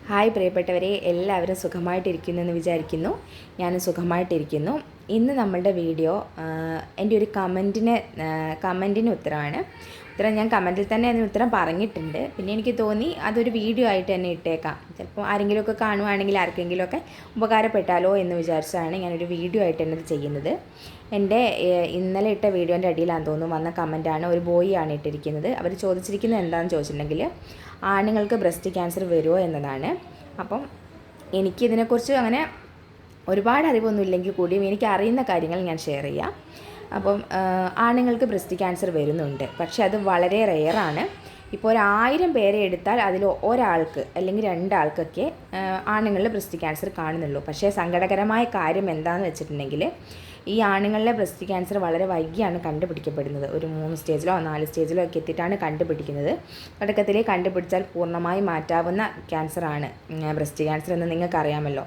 Hi പ്രിയപ്പെട്ടവരെ, എല്ലാവരും സുഖമായിട്ടിരിക്കുന്നു എന്ന് വിചാരിക്കുന്നു. ഞാനും സുഖമായിട്ടിരിക്കുന്നു. ഇന്ന് നമ്മളുടെ വീഡിയോ എൻ്റെ ഒരു കമൻറ്റിന് ഉത്തരമാണ്. ഞാൻ കമൻറ്റിൽ തന്നെ അതിന് ഉത്തരം പറഞ്ഞിട്ടുണ്ട്. പിന്നെ എനിക്ക് തോന്നി അതൊരു വീഡിയോ ആയിട്ട് തന്നെ ഇട്ടേക്കാം. ചിലപ്പോൾ ആരെങ്കിലുമൊക്കെ കാണുവാണെങ്കിൽ ആർക്കെങ്കിലുമൊക്കെ ഉപകാരപ്പെട്ടാലോ എന്ന് വിചാരിച്ചാണ് ഞാനൊരു വീഡിയോ ആയിട്ട് തന്നെ ഇത് ചെയ്യുന്നത്. എൻ്റെ ഇന്നലെ ഇട്ട വീഡിയോൻ്റെ അടിയിലാണെന്ന് തോന്നുന്നു വന്ന കമൻറ്റാണ്. ഒരു ബോയ് ആണ് ഇട്ടിരിക്കുന്നത്. അവർ ചോദിച്ചിരിക്കുന്നത് എന്താണെന്ന് ചോദിച്ചിട്ടുണ്ടെങ്കിൽ ആണുങ്ങൾക്ക് ബ്രസ്റ്റ് ക്യാൻസർ വരുമോ എന്നതാണ്. അപ്പം എനിക്കിതിനെക്കുറിച്ച് അങ്ങനെ ഒരുപാട് അറിവൊന്നും ഇല്ലെങ്കിൽ കൂടിയും എനിക്ക് അറിയുന്ന കാര്യങ്ങൾ ഞാൻ ഷെയർ ചെയ്യാം. അപ്പം ആണുങ്ങൾക്ക് ബ്രസ്റ്റ് ക്യാൻസർ വരുന്നുണ്ട്, പക്ഷേ അത് വളരെ റെയറാണ്. ഇപ്പോൾ 1000 പേരെ എടുത്താൽ അതിൽ ഒരാൾക്ക് അല്ലെങ്കിൽ 2 ആൾക്കൊക്കെ ആണുങ്ങളിൽ ബ്രസ്റ്റ് ക്യാൻസർ കാണുന്നുള്ളൂ. പക്ഷേ സങ്കടകരമായ കാര്യം എന്താണെന്ന് വെച്ചിട്ടുണ്ടെങ്കിൽ ഈ ആണുങ്ങളിലെ ബ്രസ്റ്റ് ക്യാൻസർ വളരെ വൈകിയാണ് കണ്ടുപിടിക്കപ്പെടുന്നത്. ഒരു 3 സ്റ്റേജിലോ 4 സ്റ്റേജിലോ ഒക്കെ എത്തിയിട്ടാണ് കണ്ടുപിടിക്കുന്നത്. തുടക്കത്തിലേ കണ്ടുപിടിച്ചാൽ പൂർണ്ണമായി മാറ്റാവുന്ന ക്യാൻസറാണ് ബ്രസ്റ്റ് ക്യാൻസർ എന്ന് നിങ്ങൾക്കറിയാമല്ലോ.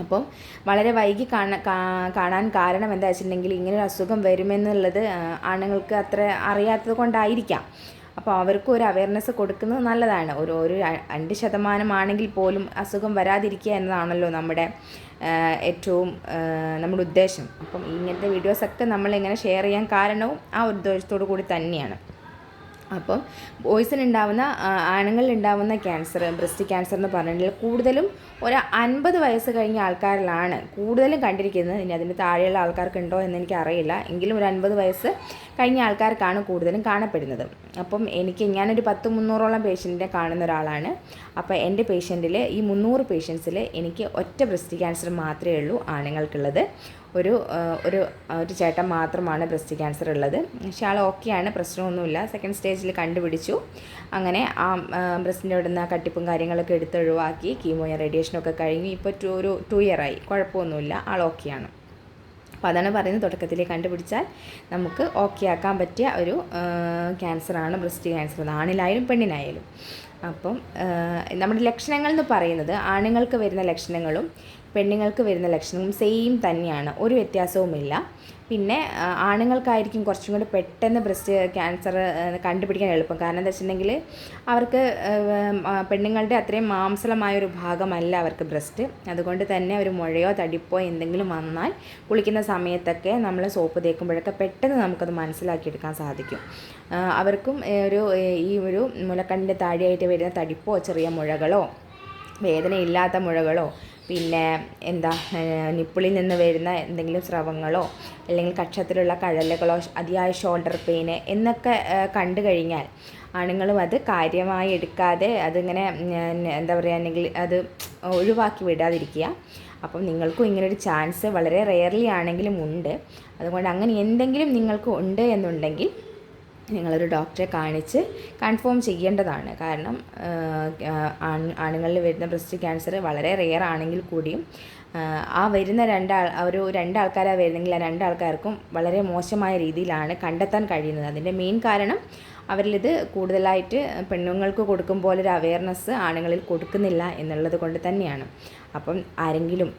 അപ്പം വളരെ വൈകി കാണാൻ കാരണം എന്താ വെച്ചിട്ടുണ്ടെങ്കിൽ ഇങ്ങനൊരു അസുഖം വരുമെന്നുള്ളത് ആണുങ്ങൾക്ക് അത്ര അറിയാത്തത് കൊണ്ടായിരിക്കാം. അപ്പോൾ അവർക്കും ഒരു അവയർനെസ് കൊടുക്കുന്നത് നല്ലതാണ്. ഒരു 2% ആണെങ്കിൽ പോലും അസുഖം വരാതിരിക്കുക എന്നതാണല്ലോ നമ്മുടെ ഏറ്റവും നമ്മുടെ ഉദ്ദേശം. അപ്പം ഇങ്ങനത്തെ വീഡിയോസൊക്കെ നമ്മളിങ്ങനെ ഷെയർ ചെയ്യാൻ കാരണവും ആ ഉദ്ദേശത്തോടു കൂടി തന്നെയാണ്. അപ്പം ബോയ്സിനുണ്ടാവുന്ന ആണുങ്ങളിലുണ്ടാവുന്ന ക്യാൻസർ, ബ്രസ്റ്റ് ക്യാൻസർ എന്ന് പറഞ്ഞിട്ടുണ്ടെങ്കിൽ കൂടുതലും ഒരു 50 വയസ്സ് കഴിഞ്ഞ ആൾക്കാരിലാണ് കൂടുതലും കണ്ടിരിക്കുന്നത്. ഇനി അതിന് താഴെയുള്ള ആൾക്കാർക്കുണ്ടോ എന്ന് എനിക്കറിയില്ല. എങ്കിലും ഒരു 50 വയസ്സ് കഴിഞ്ഞ ആൾക്കാർക്കാണ് കൂടുതലും കാണപ്പെടുന്നത്. അപ്പം ഞാനൊരു 300ഓളം പേഷ്യൻറ്റിനെ കാണുന്ന ഒരാളാണ്. അപ്പോൾ എൻ്റെ പേഷ്യൻറ്റിൽ ഈ 300 പേഷ്യൻസിൽ എനിക്ക് ഒറ്റ ബ്രസ്റ്റ് ക്യാൻസർ മാത്രമേ ഉള്ളൂ ആണുങ്ങൾക്കുള്ളത്. ഒരു ചേട്ടൻ മാത്രമാണ് ബ്രസ്റ്റ് ക്യാൻസർ ഉള്ളത്. പക്ഷേ ആൾ ഓക്കെയാണ്, പ്രശ്നമൊന്നുമില്ല. 2nd സ്റ്റേജിൽ കണ്ടുപിടിച്ചു. അങ്ങനെ ആ ബ്രസ്റ്റിൻ്റെ അവിടുന്ന് കട്ടിപ്പും കാര്യങ്ങളൊക്കെ എടുത്തൊഴിവാക്കി കീമോയും റേഡിയേഷനൊക്കെ കഴിഞ്ഞ് ഇപ്പോൾ 2 ഇയറായി, കുഴപ്പമൊന്നുമില്ല, ആൾ ഓക്കെയാണ്. അപ്പോൾ അതാണ് പറയുന്നത്, തുടക്കത്തിലേ കണ്ടുപിടിച്ചാൽ നമുക്ക് ഓക്കെ ആക്കാൻ പറ്റിയ ഒരു ക്യാൻസറാണ് ബ്രസ്റ്റ് ക്യാൻസർ, ആണിലായാലും പെണ്ണിനായാലും. അപ്പം നമ്മുടെ ലക്ഷണങ്ങൾ എന്ന് പറയുന്നത് ആണുങ്ങൾക്ക് വരുന്ന ലക്ഷണങ്ങളും പെണ്ണുങ്ങൾക്ക് വരുന്ന ലക്ഷണവും സെയിം തന്നെയാണ്, ഒരു വ്യത്യാസവുമില്ല. പിന്നെ ആണുങ്ങൾക്കായിരിക്കും കുറച്ചും കൂടി പെട്ടെന്ന് ബ്രസ്റ്റ് ക്യാൻസർ കണ്ടുപിടിക്കാൻ എളുപ്പം. കാരണം എന്താ വെച്ചിട്ടുണ്ടെങ്കിൽ അവർക്ക് പെണ്ണുങ്ങളുടെ അത്രയും മാംസളമായൊരു ഭാഗമല്ല അവർക്ക് ബ്രസ്റ്റ്. അതുകൊണ്ട് തന്നെ ഒരു മുഴയോ തടിപ്പോ എന്തെങ്കിലും വന്നാൽ കുളിക്കുന്ന സമയത്തൊക്കെ നമ്മൾ സോപ്പ് തേക്കുമ്പോഴൊക്കെ പെട്ടെന്ന് നമുക്കത് മനസ്സിലാക്കിയെടുക്കാൻ സാധിക്കും. അവർക്കും ഈ ഒരു മുലക്കണ്ണിൻ്റെ താഴെയായിട്ട് വരുന്ന തടിപ്പോ ചെറിയ മുഴകളോ വേദനയില്ലാത്ത മുഴകളോ പിന്നെ നിപ്പിളിൽ നിന്ന് വരുന്ന എന്തെങ്കിലും സ്രവങ്ങളോ അല്ലെങ്കിൽ കക്ഷത്തിലുള്ള കഴലുകളോ അതിയായ ഷോൾഡർ പെയിന് എന്നൊക്കെ കണ്ടു കഴിഞ്ഞാൽ ആണുങ്ങളും അത് കാര്യമായി എടുക്കാതെ അതിങ്ങനെ അല്ലെങ്കിൽ അത് ഒഴിവാക്കി വിടാതിരിക്കുക. അപ്പം നിങ്ങൾക്കും ഇങ്ങനൊരു ചാൻസ് വളരെ റെയർലി ആണെങ്കിലും ഉണ്ട്. അതുകൊണ്ട് അങ്ങനെ എന്തെങ്കിലും നിങ്ങൾക്ക് ഉണ്ട് എന്നുണ്ടെങ്കിൽ നിങ്ങളൊരു ഡോക്ടറെ കാണിച്ച് കൺഫേം ചെയ്യേണ്ടതാണ്. കാരണം ആണുങ്ങളിൽ വരുന്ന ബ്രസ്റ്റ് ക്യാൻസർ വളരെ റെയർ ആണെങ്കിൽ കൂടിയും ആ വരുന്ന 2 ആൾക്കാരാണ് വരുന്നെങ്കിൽ ആ 2 ആൾക്കാർക്കും വളരെ മോശമായ രീതിയിലാണ് കണ്ടെത്താൻ കഴിയുന്നത്. അതിൻ്റെ മെയിൻ കാരണം അവരിലിത് കൂടുതലായിട്ട് പെണ്ണുങ്ങൾക്ക് കൊടുക്കും പോലൊരു അവയർനെസ് ആണുങ്ങളിൽ കൊടുക്കുന്നില്ല എന്നുള്ളത് കൊണ്ട് തന്നെയാണ്. അപ്പം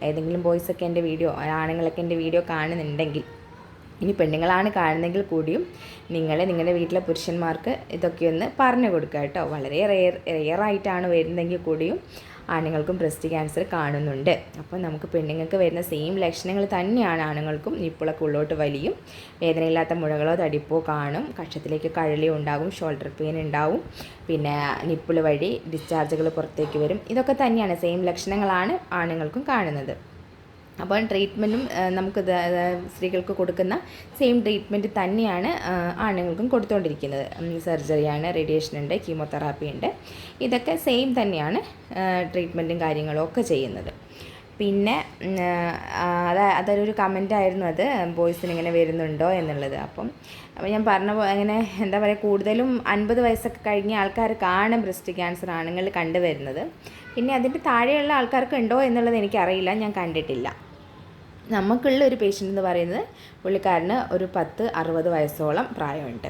ഏതെങ്കിലും ബോയ്സൊക്കെ എൻ്റെ വീഡിയോ, ആണുങ്ങളൊക്കെ എൻ്റെ വീഡിയോ കാണുന്നുണ്ടെങ്കിൽ, ഇനി പെണ്ണുങ്ങളാണ് കാണുന്നെങ്കിൽ കൂടിയും നിങ്ങളുടെ വീട്ടിലെ പുരുഷന്മാർക്ക് ഇതൊക്കെ ഒന്ന് പറഞ്ഞു കൊടുക്കുക കേട്ടോ. വളരെ റെയറായിട്ടാണ് വരുന്നതെങ്കിൽ കൂടിയും ആണുങ്ങൾക്കും ബ്രസ്റ്റ് ക്യാൻസർ കാണുന്നുണ്ട്. അപ്പോൾ നമുക്ക് പെണ്ണുങ്ങൾക്ക് വരുന്ന സെയിം ലക്ഷണങ്ങൾ തന്നെയാണ് ആണുങ്ങൾക്കും. നിപ്പിളൊക്കെ ഉള്ളോട്ട് വലിയും, വേദനയില്ലാത്ത മുഴകളോ തടിപ്പോ കാണും, കക്ഷത്തിലേക്ക് കഴലി ഉണ്ടാകും, ഷോൾഡർ പെയിൻ ഉണ്ടാവും, പിന്നെ നിപ്പിൾ വഴി ഡിസ്ചാർജുകൾ പുറത്തേക്ക് വരും. ഇതൊക്കെ തന്നെയാണ്, സെയിം ലക്ഷണങ്ങളാണ് ആണുങ്ങൾക്കും കാണുന്നത്. അപ്പോൾ ട്രീറ്റ്മെൻറ്റും നമുക്ക് സ്ത്രീകൾക്ക് കൊടുക്കുന്ന സെയിം ട്രീറ്റ്മെൻറ്റ് തന്നെയാണ് ആണുങ്ങൾക്കും കൊടുത്തുകൊണ്ടിരിക്കുന്നത്. സർജറിയാണ്, റേഡിയേഷൻ ഉണ്ട്, കീമോതെറാപ്പി ഉണ്ട്. ഇതൊക്കെ സെയിം തന്നെയാണ് ട്രീറ്റ്മെൻറ്റും കാര്യങ്ങളും ഒക്കെ ചെയ്യുന്നത്. പിന്നെ അതൊരു കമൻറ്റായിരുന്നു, അത് ബോയ്സിന് ഇങ്ങനെ വരുന്നുണ്ടോ എന്നുള്ളത്. അപ്പോൾ ഞാൻ പറഞ്ഞ കൂടുതലും 50 വയസ്സൊക്കെ കഴിഞ്ഞ ആൾക്കാർക്കാണ് ബ്രസ്റ്റ് ക്യാൻസർ ആണുങ്ങളിൽ കണ്ടുവരുന്നത്. പിന്നെ അതിൻ്റെ താഴെയുള്ള ആൾക്കാർക്ക് ഉണ്ടോ എന്നുള്ളത് എനിക്കറിയില്ല, ഞാൻ കണ്ടിട്ടില്ല. നമുക്കുള്ള ഒരു പേഷ്യൻ്റ് എന്ന് പറയുന്നത് പുള്ളിക്കാരന് ഒരു 60 വയസ്സോളം പ്രായമുണ്ട്.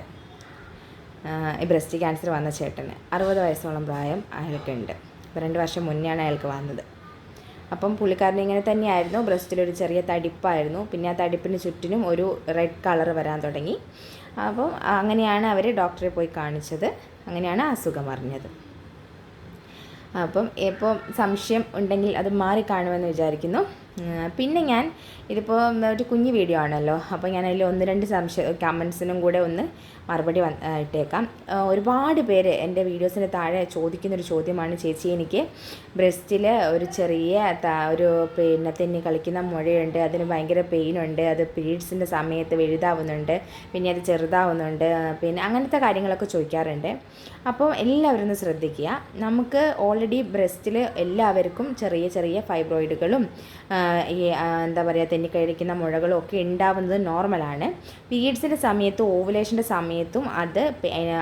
ഈ ബ്രസ്റ്റ് ക്യാൻസർ വന്ന ചേട്ടന് 60 വയസ്സോളം പ്രായം അയാൾക്കുണ്ട്. 2 വർഷം മുന്നെയാണ് അയാൾക്ക് വന്നത്. അപ്പം പുള്ളിക്കാരന് ഇങ്ങനെ തന്നെയായിരുന്നു, ബ്രസ്റ്റിലൊരു ചെറിയ തടിപ്പായിരുന്നു. പിന്നെ ആ തടിപ്പിന് ചുറ്റിനും ഒരു റെഡ് കളർ വരാൻ തുടങ്ങി. അപ്പോൾ അങ്ങനെയാണ് അവർ ഡോക്ടറെ പോയി കാണിച്ചത്, അങ്ങനെയാണ് അസുഖം അറിഞ്ഞത്. അപ്പം ഇപ്പോൾ സംശയം ഉണ്ടെങ്കിൽ അത് മാറിക്കാണുമെന്ന് വിചാരിക്കുന്നു. പിന്നെ ഞാൻ ഇതിപ്പോൾ ഒരു കുഞ്ഞു വീഡിയോ ആണല്ലോ, അപ്പോൾ ഞാൻ അതിൽ 1-2 കമൻസിനും കൂടെ ഒന്ന് മറുപടി ഇട്ടേക്കാം. ഒരുപാട് പേര് എൻ്റെ വീഡിയോസിൻ്റെ താഴെ ചോദിക്കുന്നൊരു ചോദ്യമാണ്, ചേച്ചി എനിക്ക് ബ്രസ്റ്റിൽ ഒരു ചെറിയ ഒരു തെന്നി കളിക്കുന്ന മുഴയുണ്ട്, അതിന് ഭയങ്കര പെയിനുണ്ട്, അത് പീരീഡ്സിൻ്റെ സമയത്ത് വലുതാവുന്നുണ്ട്, പിന്നെ അത് ചെറുതാവുന്നുണ്ട്, പിന്നെ അങ്ങനത്തെ കാര്യങ്ങളൊക്കെ ചോദിക്കാറുണ്ട്. അപ്പോൾ എല്ലാവരും ഒന്ന് ശ്രദ്ധിക്കുക. നമുക്ക് ഓൾറെഡി ബ്രസ്റ്റിൽ എല്ലാവർക്കും ചെറിയ ചെറിയ ഫൈബ്രോയിഡുകളും ഈ എന്താ പറയുക തെന്നിക്കഴിക്കുന്ന മുഴകളും ഒക്കെ ഉണ്ടാവുന്നത് നോർമലാണ്. പീരീഡ്സിൻ്റെ സമയത്തും ഓവുലേഷൻ്റെ സമയത്തും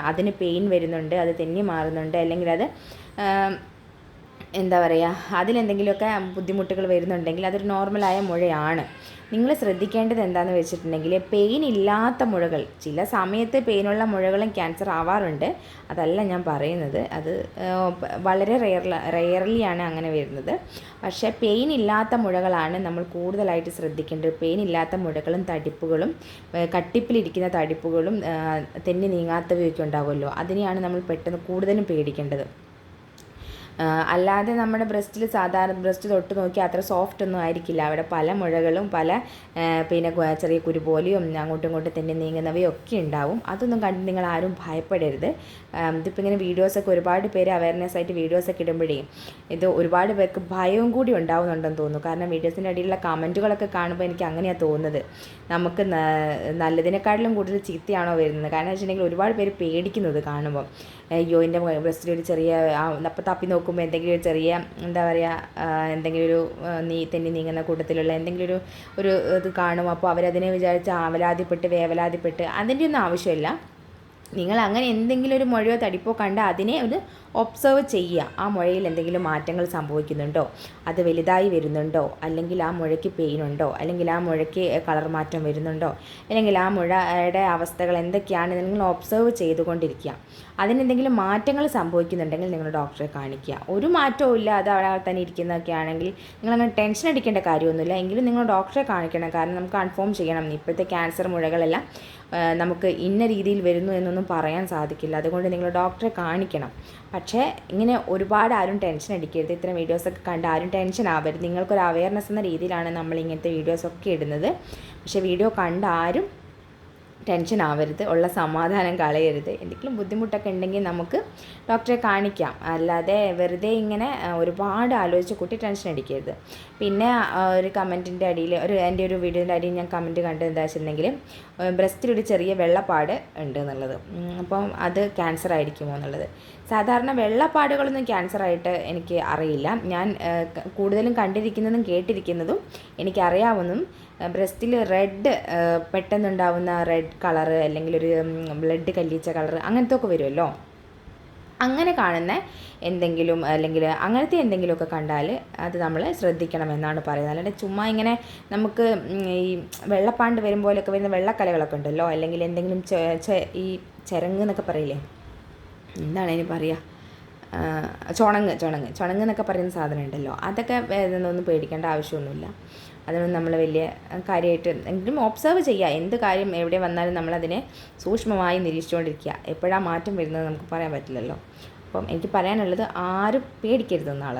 അതിന് പെയിൻ വരുന്നുണ്ട്, അത് തെന്നി മാറുന്നുണ്ട്, അല്ലെങ്കിൽ അത് എന്താ പറയുക അതിലെന്തെങ്കിലുമൊക്കെ ബുദ്ധിമുട്ടുകൾ വരുന്നുണ്ടെങ്കിൽ അതൊരു നോർമലായ മുഴയാണ്. നിങ്ങൾ ശ്രദ്ധിക്കേണ്ടത് എന്താണെന്ന് വെച്ചിട്ടുണ്ടെങ്കിൽ പെയിൻ ഇല്ലാത്ത മുഴകൾ, ചില സമയത്ത് പെയിനുള്ള മുഴകളും ക്യാൻസർ ആവാറുണ്ട്, അതല്ല ഞാൻ പറയുന്നത്, അത് വളരെ റെയർലിയാണ് അങ്ങനെ വരുന്നത്. പക്ഷേ പെയിൻ ഇല്ലാത്ത മുഴകളാണ് നമ്മൾ കൂടുതലായിട്ട് ശ്രദ്ധിക്കേണ്ടത്. പെയിൻ ഇല്ലാത്ത മുഴകളും തടിപ്പുകളും കട്ടിപ്പിലിരിക്കുന്ന തടിപ്പുകളും തെന്നി നീങ്ങാത്തവയൊക്കെ ഉണ്ടാകുമല്ലോ, അതിനെയാണ് നമ്മൾ പെട്ടെന്ന് കൂടുതലും പേടിക്കേണ്ടത്. അല്ലാതെ നമ്മുടെ ബ്രസ്റ്റിൽ സാധാരണ ബ്രസ്റ്റ് തൊട്ട് നോക്കിയാൽ അത്ര സോഫ്റ്റ് ഒന്നും ആയിരിക്കില്ല. അവിടെ പല മുഴകളും പിന്നെ ചെറിയ കുരുപോലെയും അങ്ങോട്ടും ഇങ്ങോട്ടും തന്നെ നീങ്ങുന്നവയൊക്കെ ഉണ്ടാവും. അതൊന്നും കണ്ട് നിങ്ങൾ ആരും ഭയപ്പെടരുത്. ഇതിപ്പോൾ ഇങ്ങനെ വീഡിയോസൊക്കെ ഒരുപാട് പേര് അവയർനെസ് ആയിട്ട് വീഡിയോസൊക്കെ ഇടുമ്പോഴേ ഇത് ഒരുപാട് പേർക്ക് ഭയവും കൂടി ഉണ്ടാവുന്നുണ്ടെന്ന് തോന്നുന്നു. കാരണം വീഡിയോസിൻ്റെ അടിയിലുള്ള കമൻറ്റുകളൊക്കെ കാണുമ്പോൾ എനിക്ക് അങ്ങനെയാണ് തോന്നുന്നത്, നമുക്ക് നല്ലതിനെക്കാട്ടിലും കൂടുതൽ ചീത്തയാണോ വരുന്നത്. കാരണം വെച്ചിട്ടുണ്ടെങ്കിൽ ഒരുപാട് പേര് പേടിക്കുന്നത് കാണുമ്പോൾ, അയ്യോ എൻ്റെ ബ്രസ്റ്റിൽ ഒരു ചെറിയ തപ്പി നോക്കുമ്പോൾ എന്തെങ്കിലും ഒരു ചെറിയ എന്താ പറയുക എന്തെങ്കിലും ഒരു തെന്നി നീങ്ങുന്ന കൂട്ടത്തിലുള്ള എന്തെങ്കിലും ഒരു ഇത് കാണും. അപ്പോൾ അവരതിനെ വിചാരിച്ച് ആവലാതിപ്പെട്ട് വേവലാതിപ്പെട്ട് അതിൻ്റെ ഒന്നും ആവശ്യമില്ല. നിങ്ങൾ അങ്ങനെ എന്തെങ്കിലും ഒരു മുഴയോ തടിപ്പോ കണ്ടാൽ അതിനെ ഒരു ഒബ്സർവ് ചെയ്യുക. ആ മുഴയിൽ എന്തെങ്കിലും മാറ്റങ്ങൾ സംഭവിക്കുന്നുണ്ടോ, അത് വലുതായി വരുന്നുണ്ടോ, അല്ലെങ്കിൽ ആ മുഴയ്ക്ക് പെയിനുണ്ടോ, അല്ലെങ്കിൽ ആ മുഴയ്ക്ക് കളർ മാറ്റം വരുന്നുണ്ടോ, അല്ലെങ്കിൽ ആ മുഴയുടെ അവസ്ഥകൾ എന്തൊക്കെയാണ് നിങ്ങൾ ഒബ്സർവ് ചെയ്തുകൊണ്ടിരിക്കുക. അതിനെന്തെങ്കിലും മാറ്റങ്ങൾ സംഭവിക്കുന്നുണ്ടെങ്കിൽ നിങ്ങൾ ഡോക്ടറെ കാണിക്കുക. ഒരു മാറ്റവും ഇല്ല, അത് അവിടെ തന്നെ ഇരിക്കുന്നതൊക്കെ ആണെങ്കിൽ നിങ്ങളങ്ങനെ ടെൻഷൻ അടിക്കേണ്ട കാര്യമൊന്നുമില്ല. എങ്കിലും നിങ്ങൾ ഡോക്ടറെ കാണിക്കണം. കാരണം നമുക്ക് കൺഫേം ചെയ്യണം. ഇപ്പോഴത്തെ ക്യാൻസർ മുഴകളെല്ലാം നമുക്ക് ഇന്ന രീതിയിൽ വരുന്നു എന്നൊന്നും പറയാൻ സാധിക്കില്ല. അതുകൊണ്ട് നിങ്ങൾ ഡോക്ടറെ കാണിക്കണം. പക്ഷേ ഇങ്ങനെ ഒരുപാട് ആരും ടെൻഷൻ അടിക്കരുത്. ഇത്തരം വീഡിയോസൊക്കെ കണ്ട് ആരും ടെൻഷൻ ആവരുത്. നിങ്ങൾക്കൊരു അവയർനെസ് എന്ന രീതിയിലാണ് നമ്മൾ ഇങ്ങനത്തെ വീഡിയോസൊക്കെ ഇടുന്നത്. പക്ഷേ വീഡിയോ കണ്ട് ആരും ടെൻഷൻ ആവരുത്, ഉള്ള സമാധാനം കളയരുത്. എന്തെങ്കിലും ബുദ്ധിമുട്ടൊക്കെ ഉണ്ടെങ്കിൽ നമുക്ക് ഡോക്ടറെ കാണിക്കാം. അല്ലാതെ വെറുതെ ഇങ്ങനെ ഒരുപാട് ആലോചിച്ച് കൂട്ടി ടെൻഷൻ അടിക്കരുത്. പിന്നെ ഒരു കമൻറ്റിൻ്റെ അടിയിൽ എൻ്റെ ഒരു വീഡിയോൻ്റെ അടിയിൽ ഞാൻ കമൻറ്റ് കണ്ടത് എന്താ വെച്ചിട്ടുണ്ടെങ്കിൽ ബ്രസ്റ്റിലൊരു ചെറിയ വെള്ളപ്പാട് ഉണ്ട് എന്നുള്ളത്. അപ്പം അത് ക്യാൻസർ ആയിരിക്കുമോ എന്നുള്ളത്. സാധാരണ വെള്ളപ്പാടുകളൊന്നും ക്യാൻസറായിട്ട് എനിക്ക് അറിയില്ല. ഞാൻ കൂടുതലും കണ്ടിരിക്കുന്നതും കേട്ടിരിക്കുന്നതും എനിക്കറിയാവുന്നതും ബ്രസ്റ്റിൽ റെഡ് പെട്ടെന്നുണ്ടാവുന്ന റെഡ് കളറ്, അല്ലെങ്കിൽ ഒരു ബ്ലഡ് കല്ലിച്ച കളറ്, അങ്ങനത്തെ ഒക്കെ വരുമല്ലോ. അങ്ങനെ കാണുന്ന എന്തെങ്കിലും അല്ലെങ്കിൽ അങ്ങനത്തെ എന്തെങ്കിലുമൊക്കെ കണ്ടാൽ അത് നമ്മൾ ശ്രദ്ധിക്കണമെന്നാണ് പറയുന്നത്. അല്ലാണ്ട് ചുമ്മാ ഇങ്ങനെ നമുക്ക് ഈ വെള്ളപ്പാണ്ട് വരുമ്പോഴൊക്കെ വരുന്ന വെള്ളക്കലകളൊക്കെ ഉണ്ടല്ലോ, അല്ലെങ്കിൽ എന്തെങ്കിലും ഈ ചിരങ്ങ് എന്നൊക്കെ പറയില്ലേ, എന്താണ് അതിന് പറയുക, ചുണങ്ങ് എന്നൊക്കെ പറയുന്ന സാധനം ഉണ്ടല്ലോ, അതൊക്കെ ഒന്നും പേടിക്കേണ്ട ആവശ്യമൊന്നുമില്ല. അതൊന്നും നമ്മൾ വലിയ കാര്യമായിട്ട് എങ്കിലും ഒബ്സർവ് ചെയ്യുക. എന്ത് കാര്യം എവിടെ വന്നാലും നമ്മളതിനെ സൂക്ഷ്മമായി നിരീക്ഷിച്ചുകൊണ്ടിരിക്കുക. എപ്പോഴാണ് മാറ്റം വരുന്നത് നമുക്ക് പറയാൻ പറ്റില്ലല്ലോ. അപ്പം എനിക്ക് പറയാനുള്ളത്, ആരും പേടിക്കരുതെന്നാൾ.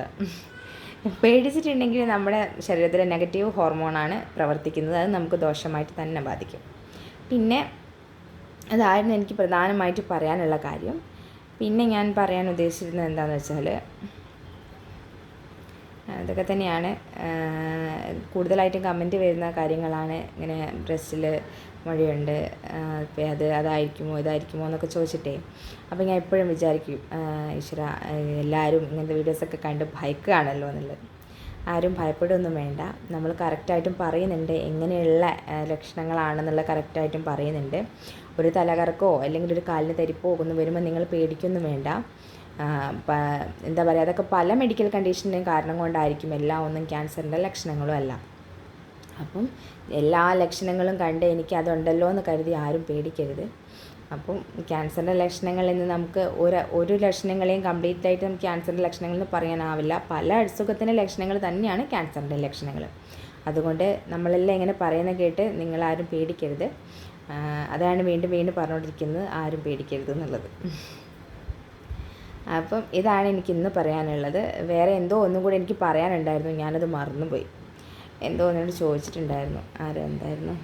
പേടിച്ചിട്ടുണ്ടെങ്കിൽ നമ്മുടെ ശരീരത്തിലെ നെഗറ്റീവ് ഹോർമോണാണ് പ്രവർത്തിക്കുന്നത്, അത് നമുക്ക് ദോഷമായിട്ട് തന്നെ ബാധിക്കും. പിന്നെ അതായിരുന്നു എനിക്ക് പ്രധാനമായിട്ട് പറയാനുള്ള കാര്യം. പിന്നെ ഞാൻ പറയാൻ ഉദ്ദേശിച്ചിരുന്നത് എന്താണെന്ന് വെച്ചാൽ അതൊക്കെ തന്നെയാണ്. കൂടുതലായിട്ടും കമൻറ്റ് വരുന്ന കാര്യങ്ങളാണ് ഇങ്ങനെ ബ്രസ്റ്റിൽ മുഴയുണ്ട്, അതായിരിക്കുമോ ഇതായിരിക്കുമോ എന്നൊക്കെ ചോദിച്ചിട്ടേ. അപ്പോൾ ഞാൻ എപ്പോഴും വിചാരിക്കും, ഈശ്വര, എല്ലാവരും ഇങ്ങനത്തെ വീഡിയോസൊക്കെ കണ്ട് ഭയക്കുകയാണല്ലോ എന്നുള്ളത്. ആരും ഭയപ്പെടുകയൊന്നും വേണ്ട. നമ്മൾ കറക്റ്റായിട്ടും പറയുന്നുണ്ട് എങ്ങനെയുള്ള ലക്ഷണങ്ങളാണെന്നുള്ള കറക്റ്റായിട്ടും പറയുന്നുണ്ട്. ഒരു തലകറക്കോ അല്ലെങ്കിൽ ഒരു കാലിന് തരിപ്പോ ഒന്നും വരുമ്പോൾ നിങ്ങൾ പേടിക്കൊന്നും വേണ്ട. എന്താ പറയുക, അതൊക്കെ പല മെഡിക്കൽ കണ്ടീഷൻ്റെയും കാരണം കൊണ്ടായിരിക്കും, എല്ലാം ഒന്നും ക്യാൻസറിൻ്റെ ലക്ഷണങ്ങളും അല്ല. അപ്പം എല്ലാ ലക്ഷണങ്ങളും കണ്ട് എനിക്ക് അതുണ്ടല്ലോ എന്ന് കരുതി ആരും പേടിക്കരുത്. അപ്പം ക്യാൻസറിൻ്റെ ലക്ഷണങ്ങളിൽ നിന്ന് നമുക്ക് ഒരു ലക്ഷണങ്ങളെയും കംപ്ലീറ്റ് ആയിട്ട് നമുക്ക് ക്യാൻസറിൻ്റെ ലക്ഷണങ്ങളെന്ന് പറയാനാവില്ല. പല അസുഖത്തിൻ്റെ ലക്ഷണങ്ങൾ തന്നെയാണ് ക്യാൻസറിൻ്റെ ലക്ഷണങ്ങൾ. അതുകൊണ്ട് നമ്മളെല്ലാം ഇങ്ങനെ പറയുന്ന കേട്ട് നിങ്ങളാരും പേടിക്കരുത്. അതാണ് വീണ്ടും വീണ്ടും പറഞ്ഞുകൊണ്ടിരിക്കുന്നത്, ആരും പേടിക്കരുത് എന്നുള്ളത്. അപ്പം ഇതാണ് എനിക്കിന്ന് പറയാനുള്ളത്. വേറെ എന്തോ ഒന്നും കൂടി എനിക്ക് പറയാനുണ്ടായിരുന്നു, ഞാനത് മറന്നുപോയി. എന്തോ എന്നോട് ചോദിച്ചിട്ടുണ്ടായിരുന്നു, എന്തായിരുന്നു,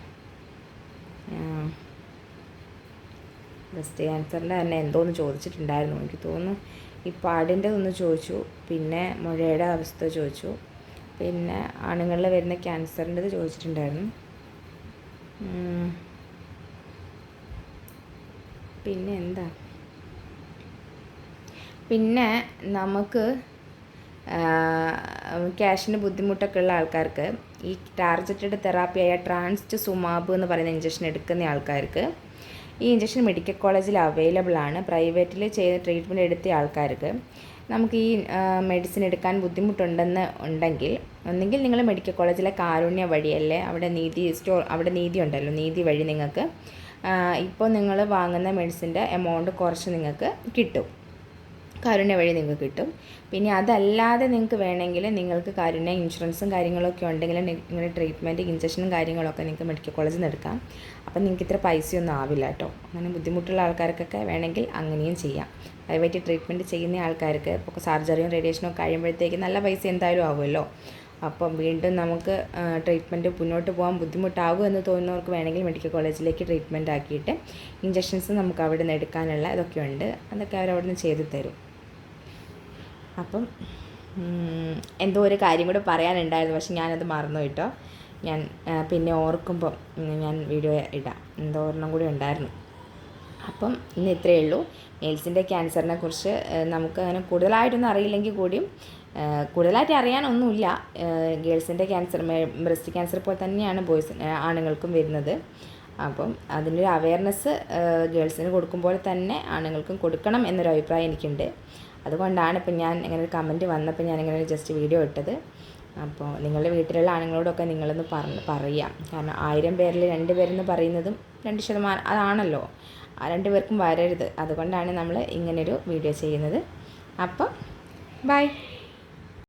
ബ്രസ്റ്റ് ക്യാൻസറിൻ്റെ തന്നെ എന്തോന്ന് ചോദിച്ചിട്ടുണ്ടായിരുന്നു. എനിക്ക് തോന്നുന്നു ഈ പാടിൻ്റെ ഒന്ന് ചോദിച്ചു, പിന്നെ മുഴയുടെ അവസ്ഥ ചോദിച്ചു, പിന്നെ ആണുങ്ങളിൽ വരുന്ന ക്യാൻസറിൻ്റെത് ചോദിച്ചിട്ടുണ്ടായിരുന്നു. പിന്നെ എന്താ, പിന്നെ നമുക്ക് ക്യാഷിന് ബുദ്ധിമുട്ടൊക്കെ ഉള്ള ആൾക്കാർക്ക് ഈ ടാർജറ്റഡ് തെറാപ്പിയായ ട്രാൻസ്റ്റ് സുമാബ് എന്ന് പറയുന്ന ഇഞ്ചക്ഷൻ എടുക്കുന്ന ആൾക്കാർക്ക് ഈ ഇഞ്ചക്ഷൻ മെഡിക്കൽ കോളേജിൽ അവൈലബിൾ ആണ്. പ്രൈവറ്റിൽ ചെയ്ത് ട്രീറ്റ്മെൻറ്റ് എടുത്ത ആൾക്കാർക്ക് നമുക്ക് ഈ മെഡിസിൻ എടുക്കാൻ ബുദ്ധിമുട്ടുണ്ടെന്ന് ഉണ്ടെങ്കിൽ ഒന്നെങ്കിൽ നിങ്ങൾ മെഡിക്കൽ കോളേജിലെ കാരുണ്യ വഴി, അല്ലേ അവിടെ അവിടെ നീതി ഉണ്ടല്ലോ, നീതി വഴി നിങ്ങൾക്ക് ഇപ്പോൾ നിങ്ങൾ വാങ്ങുന്ന മെഡിസിൻ്റെ എമൗണ്ട് കുറച്ച് നിങ്ങൾക്ക് കിട്ടും, കാരുണ്യ വഴി നിങ്ങൾക്ക് കിട്ടും. പിന്നെ അതല്ലാതെ നിങ്ങൾക്ക് വേണമെങ്കിൽ നിങ്ങൾക്ക് കാരുണ്യ ഇൻഷുറൻസും കാര്യങ്ങളൊക്കെ ഉണ്ടെങ്കിൽ നിങ്ങളുടെ ട്രീറ്റ്മെൻറ്റ് ഇഞ്ചക്ഷനും കാര്യങ്ങളൊക്കെ നിങ്ങൾക്ക് മെഡിക്കൽ കോളേജിൽ നിന്ന് എടുക്കാം. അപ്പം നിങ്ങൾക്ക് ഇത്ര പൈസയൊന്നും ആവില്ല കേട്ടോ. അങ്ങനെ ബുദ്ധിമുട്ടുള്ള ആൾക്കാർക്കൊക്കെ വേണമെങ്കിൽ അങ്ങനെയും ചെയ്യാം. പ്രൈവറ്റ് ട്രീറ്റ്മെൻറ്റ് ചെയ്യുന്ന ആൾക്കാർക്ക് ഇപ്പോൾ സർജറിയും റേഡിയേഷനും ഒക്കെ കഴിയുമ്പോഴത്തേക്ക് നല്ല പൈസ എന്തായാലും ആവുമല്ലോ. അപ്പം വീണ്ടും നമുക്ക് ട്രീറ്റ്മെൻറ്റ് മുന്നോട്ട് പോകാൻ ബുദ്ധിമുട്ടാകും എന്ന് തോന്നുന്നവർക്ക് വേണമെങ്കിൽ മെഡിക്കൽ കോളേജിലേക്ക് ട്രീറ്റ്മെൻറ്റ് ആക്കിയിട്ട് ഇഞ്ചക്ഷൻസ് നമുക്ക് അവിടെ നിന്ന് എടുക്കാനുള്ള ഇതൊക്കെ ഉണ്ട്, അതൊക്കെ അവരവിടെ നിന്ന് ചെയ്തു തരും. അപ്പം എന്തോ ഒരു കാര്യം കൂടെ പറയാനുണ്ടായിരുന്നു, പക്ഷെ ഞാനത് മറന്നു കേട്ടോ. ഞാൻ പിന്നെ ഓർക്കുമ്പം ഞാൻ വീഡിയോ ഇടാം. എന്തോ ഒരെണ്ണം കൂടി ഉണ്ടായിരുന്നു. അപ്പം ഇന്ന് ഇത്രയേ ഉള്ളൂ. മെയിൽസിൻ്റെ ക്യാൻസറിനെ കുറിച്ച് നമുക്ക് അങ്ങനെ കൂടുതലായിട്ടൊന്നും അറിയില്ലെങ്കിൽ കൂടിയും, കൂടുതലായിട്ട് അറിയാനൊന്നുമില്ല. ഗേൾസിൻ്റെ ക്യാൻസർ, ബ്രസ്റ്റ് ക്യാൻസർ പോലെ തന്നെയാണ് ആണുങ്ങൾക്കും വരുന്നത്. അപ്പം അതിൻ്റെ അവയർനെസ് ഗേൾസിന് കൊടുക്കുമ്പോൾ തന്നെ ആണുങ്ങൾക്കും കൊടുക്കണം എന്നൊരു അഭിപ്രായം എനിക്കുണ്ട്. അതുകൊണ്ടാണ് ഇപ്പം ഞാൻ ഇങ്ങനെ ഒരു കമൻറ്റ് വന്നപ്പോൾ ഞാനിങ്ങനെ ജസ്റ്റ് വീഡിയോ ഇട്ടത്. അപ്പോൾ നിങ്ങളുടെ വീട്ടിലുള്ള ആണുങ്ങളോടൊക്കെ നിങ്ങളൊന്ന് പറയാം. കാരണം 1000 പേരിൽ 2 പേരെന്ന് പറയുന്നതും 2% അതാണല്ലോ. ആ 2 പേർക്കും വരരുത്. അതുകൊണ്ടാണ് നമ്മൾ ഇങ്ങനൊരു വീഡിയോ ചെയ്യുന്നത്. അപ്പം ബൈ.